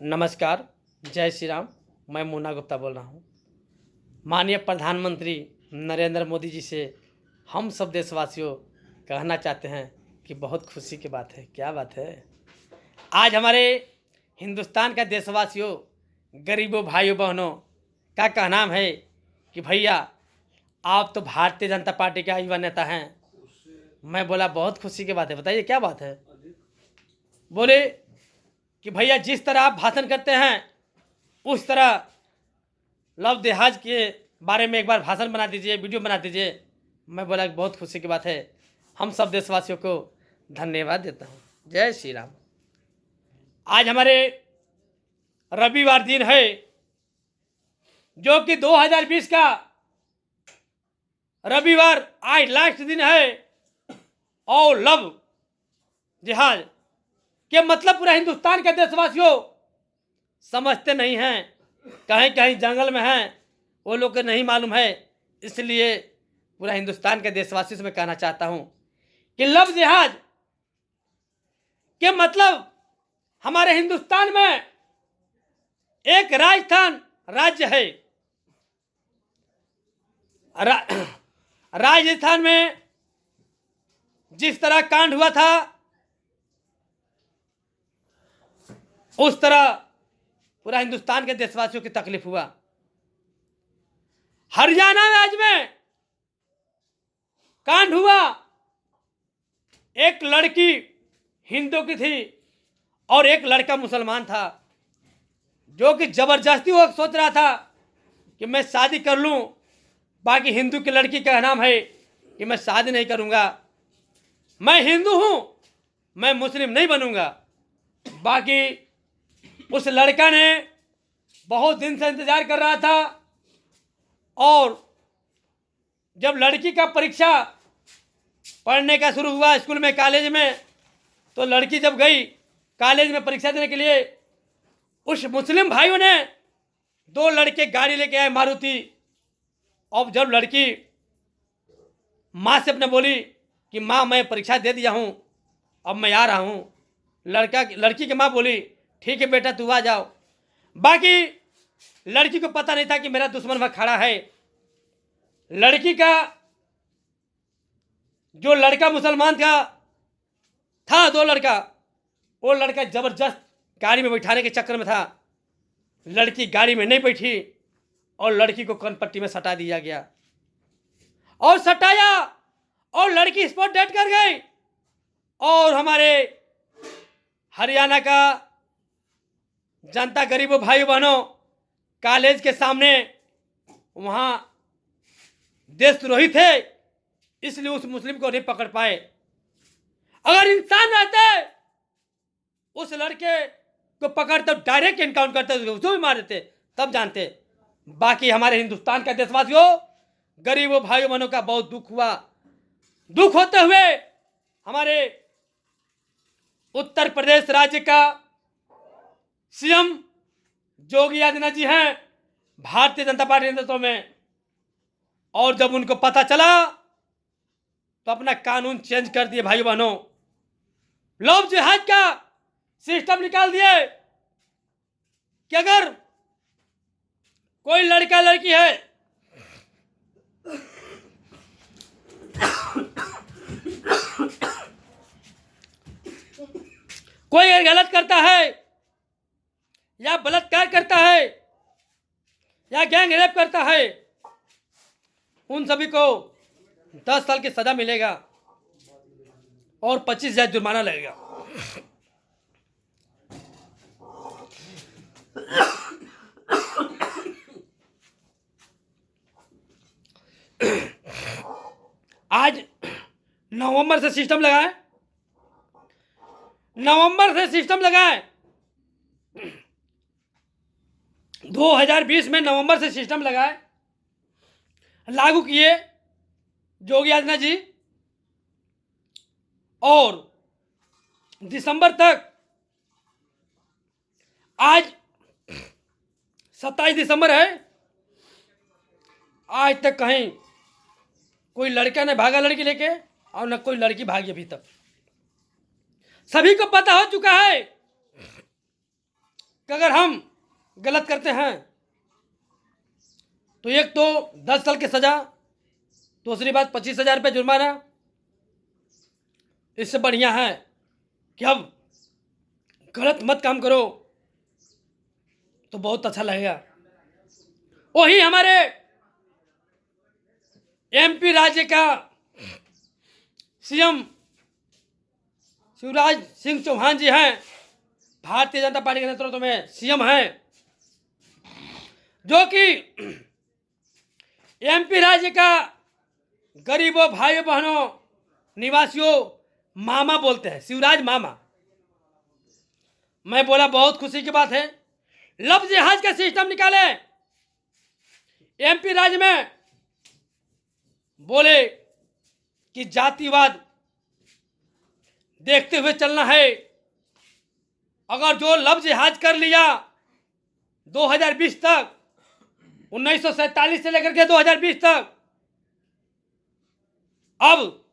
नमस्कार, जय श्री राम। मैं मुन्ना गुप्ता बोल रहा हूँ। माननीय प्रधानमंत्री नरेंद्र मोदी जी से हम सब देशवासियों कहना चाहते हैं कि बहुत खुशी की बात है। क्या बात है? आज हमारे हिंदुस्तान का देशवासियों, गरीबों, भाइयों बहनों का कहना है कि भैया आप तो भारतीय जनता पार्टी का युवा नेता हैं। मैं बोला बहुत खुशी की बात है। बताइए क्या बात है? बोले कि भैया जिस तरह आप भाषण करते हैं उस तरह लव देहाज के बारे में एक बार भाषण बना दीजिए, वीडियो बना दीजिए। मैं बोला बहुत खुशी की बात है। हम सब देशवासियों को धन्यवाद देता हूँ। जय श्री राम। आज हमारे रविवार दिन है जो कि 2020 का रविवार आज लास्ट दिन है और लव जिहाद के मतलब पूरा हिंदुस्तान के देशवासियों समझते नहीं हैं। कहीं कहीं जंगल में हैं, वो लोग को नहीं मालूम है। इसलिए पूरा हिंदुस्तान के देशवासियों से मैं कहना चाहता हूं कि लव जिहाद के मतलब हमारे हिंदुस्तान में एक राजस्थान राज्य है। राजस्थान में जिस तरह कांड हुआ था उस तरह पूरा हिंदुस्तान के देशवासियों की तकलीफ हुआ। हरियाणा राज्य में कांड हुआ। एक लड़की हिंदू की थी और एक लड़का मुसलमान था, जो कि जबरदस्ती वो सोच रहा था कि मैं शादी कर लूं। बाकी हिंदू की लड़की का नाम है कि मैं शादी नहीं करूंगा, मैं हिंदू हूं, मैं मुस्लिम नहीं बनूंगा। बाकी उस लड़का ने बहुत दिन से इंतजार कर रहा था और जब लड़की का परीक्षा पढ़ने का शुरू हुआ स्कूल में, कॉलेज में, तो लड़की जब गई कॉलेज में परीक्षा देने के लिए, उस मुस्लिम भाइयों ने 2 लड़के गाड़ी लेके आए मारुति। और जब लड़की माँ से अपने बोली कि माँ मैं परीक्षा दे दिया हूँ, अब मैं आ रहा हूँ, लड़की की माँ बोली ठीक है बेटा तू आ जाओ। बाकी लड़की को पता नहीं था कि मेरा दुश्मन वहाँ खड़ा है। लड़की का जो लड़का मुसलमान का था, 2 लड़का, वो लड़का जबरदस्त गाड़ी में बैठाने के चक्कर में था। लड़की गाड़ी में नहीं बैठी और लड़की को कनपट्टी में सटा दिया गया और सटाया और लड़की स्पॉट डेड कर गई। और हमारे हरियाणा का जनता, गरीबों, भाइयों बहनों, कॉलेज के सामने वहां देशद्रोही थे, इसलिए उस मुस्लिम को नहीं पकड़ पाए। अगर इंसान रहते उस लड़के को पकड़ते, डायरेक्ट एनकाउंटर करते, उसको भी मार देते, तब जानते। बाकी हमारे हिंदुस्तान का देशवासियों, गरीबों, भाइयों बहनों का बहुत दुख हुआ। दुख होते हुए हमारे उत्तर प्रदेश राज्य का सीएम योगी आदित्यनाथ जी हैं भारतीय जनता पार्टी के नेतृत्व में, और जब उनको पता चला तो अपना कानून चेंज कर दिए। भाइयों बहनों, लव जिहाद का सिस्टम निकाल दिए कि अगर कोई लड़का लड़की है कोई अगर गलत करता है या बलात्कार करता है या गैंग रेप करता है, उन सभी को 10 साल की सजा मिलेगा और 25,000 जुर्माना लगेगा। आज नवंबर से सिस्टम लगाए, 2020 में नवंबर से सिस्टम लगाए, लागू किए योगी आदित्यनाथ जी, और दिसंबर तक, आज 27 दिसंबर है, आज तक कहीं कोई लड़का ने भागा लड़की लेके और न कोई लड़की भागी अभी तक। सभी को पता हो चुका है कि अगर हम गलत करते हैं तो एक तो 10 साल की सज़ा, दूसरी बात 25,000 रुपये जुर्माना। इससे बढ़िया है कि अब गलत मत काम करो तो बहुत अच्छा लगेगा। वही हमारे एमपी राज्य का सीएम शिवराज सिंह चौहान जी हैं, भारतीय जनता पार्टी के नेतृत्व में सीएम हैं, जो कि एमपी राज्य का गरीबों भाइयों बहनों निवासियों मामा बोलते हैं, शिवराज मामा। मैं बोला बहुत खुशी की बात है, लव जिहाद का सिस्टम निकाले एमपी राज्य में। बोले कि जातिवाद देखते हुए चलना है। अगर जो लव जिहाद कर लिया 2020 तक, 1947 से लेकर के 2020 तक, अब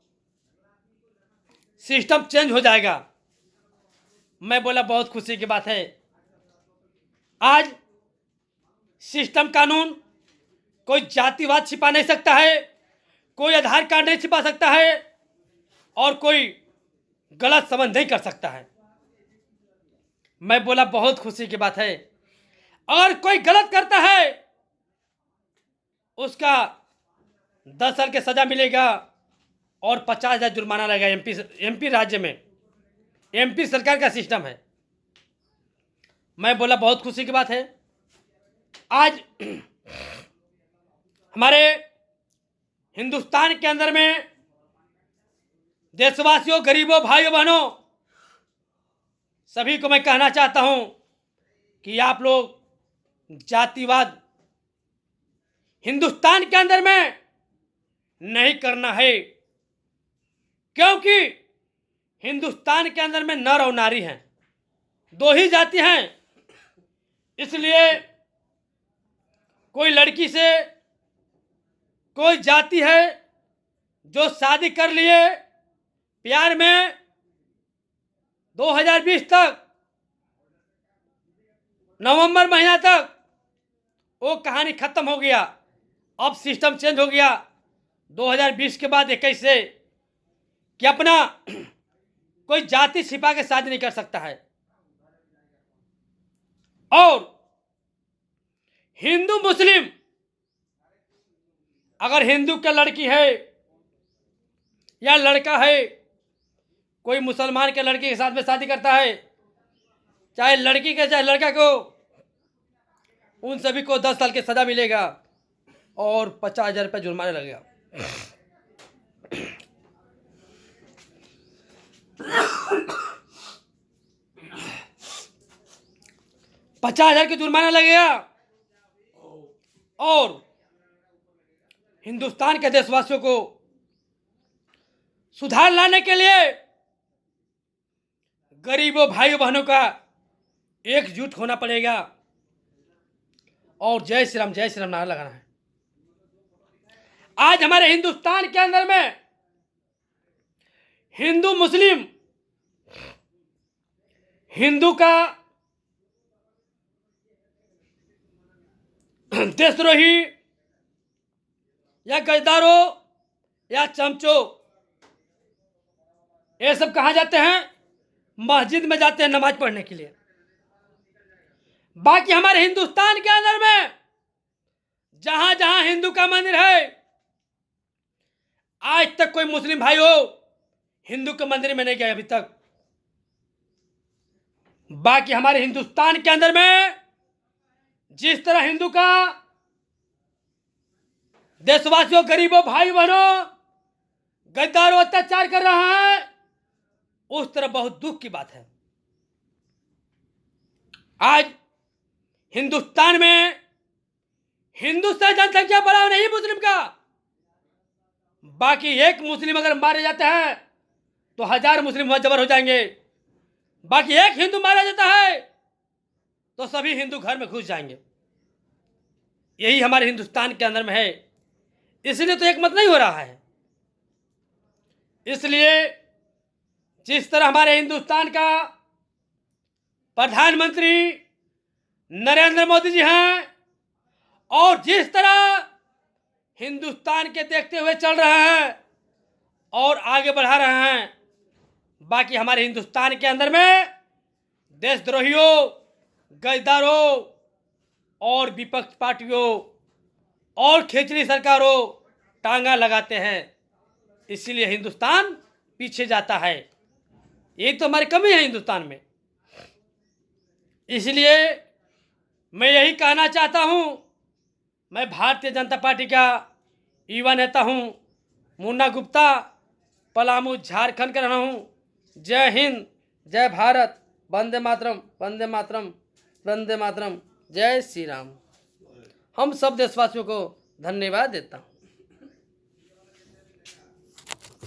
सिस्टम चेंज हो जाएगा। मैं बोला बहुत खुशी की बात है। आज सिस्टम कानून कोई जातिवाद छिपा नहीं सकता है, कोई आधार कार्ड नहीं छिपा सकता है और कोई गलत समझ नहीं कर सकता है। मैं बोला बहुत खुशी की बात है। अगर कोई गलत करता है उसका 10 साल की सजा मिलेगा और 50,000 जुर्माना लगेगा। एमपी राज्य में एमपी सरकार का सिस्टम है। मैं बोला बहुत खुशी की बात है। आज हमारे हिंदुस्तान के अंदर में देशवासियों, गरीबों, भाइयों बहनों, सभी को मैं कहना चाहता हूं कि आप लोग जातिवाद हिंदुस्तान के अंदर में नहीं करना है, क्योंकि हिंदुस्तान के अंदर में नर और नारी हैं, दो ही जाति हैं। इसलिए कोई लड़की से कोई जाति है जो शादी कर लिए प्यार में 2020 तक, नवंबर महीना तक वो कहानी खत्म हो गया। अब सिस्टम चेंज हो गया 2020 के बाद 21 से कि अपना कोई जाति छिपा के शादी नहीं कर सकता है। और हिंदू मुस्लिम, अगर हिंदू का लड़की है या लड़का है, कोई मुसलमान के लड़की के साथ में शादी करता है, चाहे लड़की के चाहे लड़का को, उन सभी को 10 साल की सजा मिलेगा और 50,000 रुपये जुर्माना लगेगा। 50,000 की जुर्माना लगेगा। और हिंदुस्तान के देशवासियों को सुधार लाने के लिए गरीबों भाइयों बहनों का एकजुट होना पड़ेगा और जय श्री राम नारा लगाना है। आज हमारे हिंदुस्तान के अंदर में हिंदू मुस्लिम, हिंदू का देशद्रोही या गद्दारों या चमचों, ये सब कहाँ जाते हैं? मस्जिद में जाते हैं नमाज पढ़ने के लिए। बाकी हमारे हिंदुस्तान के अंदर में जहां जहां हिंदू का मंदिर है, आज तक कोई मुस्लिम भाई हो हिंदू के मंदिर में नहीं गए अभी तक। बाकी हमारे हिंदुस्तान के अंदर में जिस तरह हिंदू का देशवासियों, गरीबों, भाई बहनों, गद्दारों अत्याचार कर रहा है, उस तरह बहुत दुख की बात है। आज हिंदुस्तान में हिंदू से जनसंख्या बढ़ा नहीं मुस्लिम का। बाकी एक मुस्लिम अगर मारे जाते हैं तो 1000 मुस्लिम वहां जबर हो जाएंगे। बाकी एक हिंदू मारा जाता है तो सभी हिंदू घर में घुस जाएंगे। यही हमारे हिंदुस्तान के अंदर में है। इसलिए तो एक मत नहीं हो रहा है। इसलिए जिस तरह हमारे हिंदुस्तान का प्रधानमंत्री नरेंद्र मोदी जी हैं और जिस तरह हिंदुस्तान के देखते हुए चल रहे हैं और आगे बढ़ा रहे हैं, बाकी हमारे हिंदुस्तान के अंदर में देशद्रोहियों, गद्दारों और विपक्ष पार्टियों और खिचड़ी सरकारों टांगा लगाते हैं, इसीलिए हिंदुस्तान पीछे जाता है। एक तो हमारी कमी है हिंदुस्तान में। इसलिए मैं यही कहना चाहता हूँ, मैं भारतीय जनता पार्टी का युवा नेता हूँ, मुन्ना गुप्ता, पलामू झारखंड का रहा हूँ। जय हिंद, जय भारत, वंदे मातरम, वंदे मातरम, वंदे मातरम, जय श्री राम। हम सब देशवासियों को धन्यवाद देता हूँ।